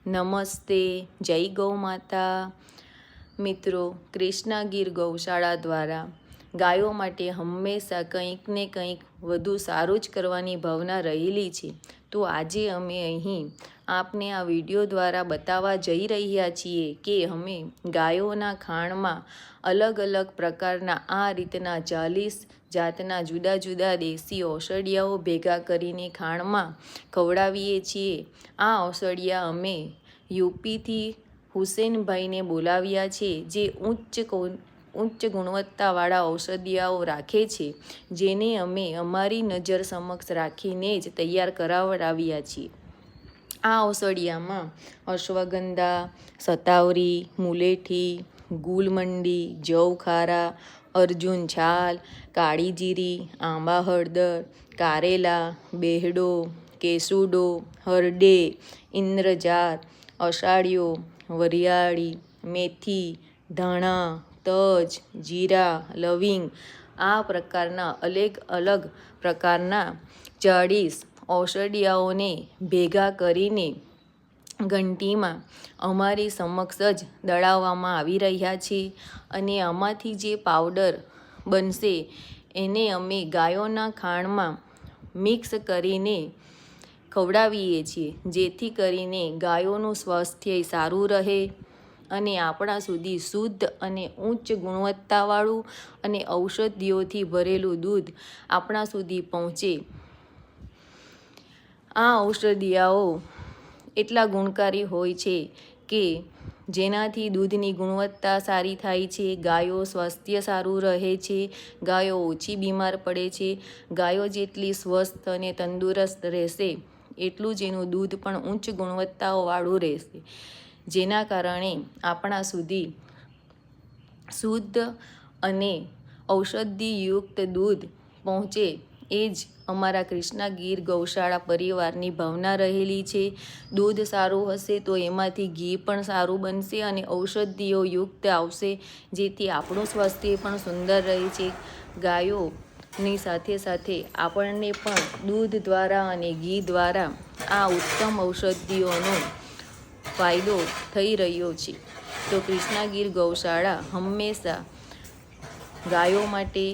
નમસ્તે, જય ગૌ માતા. મિત્રો, કૃષ્ણા ગીર ગૌશાળા દ્વારા ગાયો માટે હંમેશા કંઈક ને કંઈક વધુ સારું જ કરવાની ભાવના રહેલી છે. તો આજે અમે અહીં આપને આ વિડીયો દ્વારા બતાવવા જઈ રહ્યા છીએ કે અમે ગાયોના ખાણમાં અલગ અલગ પ્રકારના આ રીતના 40 જાતના જુદા જુદા દેશી ઔષધિયાઓ ભેગા કરીને ખાણમાં ખવડાવીએ છીએ. આ ઔષધિયા અમે યુપીથી હુસેનભાઈને બોલાવ્યા છે, જે ઉચ્ચ ગુણવત્તાવાળા ઔષધિયાઓ રાખે છે, જેને અમે અમારી નજર સમક્ષ રાખીને જ તૈયાર કરાવડાવ્યા છીએ. આ ઔષધિયામાં અશ્વગંધા, સતાવરી, મુલેઠી, ગુલમંડી, જવખારા, અર્જુન છાલ, કાળી જીરી, આંબા હળદર, કારેલા, બેહડો, કેસુડો, હરડે, ઇન્દ્રજાત, અષાઢિયો, વરિયાળી, મેથી, ધાણા, તજ, જીરા, લવિંગ આ પ્રકારના અલગ પ્રકારના 40 ઔષધિયાઓને ભેગા કરીને ઘંટીમાં અમારી સમક્ષ જ દળાવવામાં આવી રહ્યા છે. અને આમાંથી જે પાવડર બનશે એને અમે ગાયોના ખાણમાં મિક્સ કરીને ખવડાવીએ છીએ, જેથી કરીને ગાયોનું સ્વાસ્થ્ય સારું રહે અને આપણા સુધી શુદ્ધ અને ઉચ્ચ ગુણવત્તાવાળું અને ઔષધિઓથી ભરેલું દૂધ આપણા સુધી પહોંચે. આ ઔષધિયાઓ એટલા ગુણકારી હોય છે કે જેનાથી દૂધની ગુણવત્તા સારી થાય છે, ગાયો સ્વાસ્થ્ય સારું રહે છે, ગાયો ઓછી બીમાર પડે છે. ગાયો જેટલી સ્વસ્થ અને તંદુરસ્ત રહેશે એટલું જ એનું દૂધ પણ ઉચ્ચ ગુણવત્તાવાળું રહેશે, જેના કારણે આપણા સુધી શુદ્ધ અને ઔષધિયુક્ત દૂધ પહોંચે. એ જ અમારા કૃષ્ણા ગીર ગૌશાળા પરિવારની ભાવના રહેલી છે. દૂધ સારું હશે તો એમાંથી ઘી પણ સારું બનશે અને ઔષધિઓ યુક્ત આવશે, જેથી આપણું સ્વાસ્થ્ય પણ સુંદર રહે છે. ગાયોની સાથે સાથે આપણને પણ દૂધ દ્વારા અને ઘી દ્વારા આ ઉત્તમ ઔષધિઓનો ફાયદો થઈ રહ્યો છે. તો કૃષ્ણા ગીર ગૌશાળા હંમેશા ગાયો માટે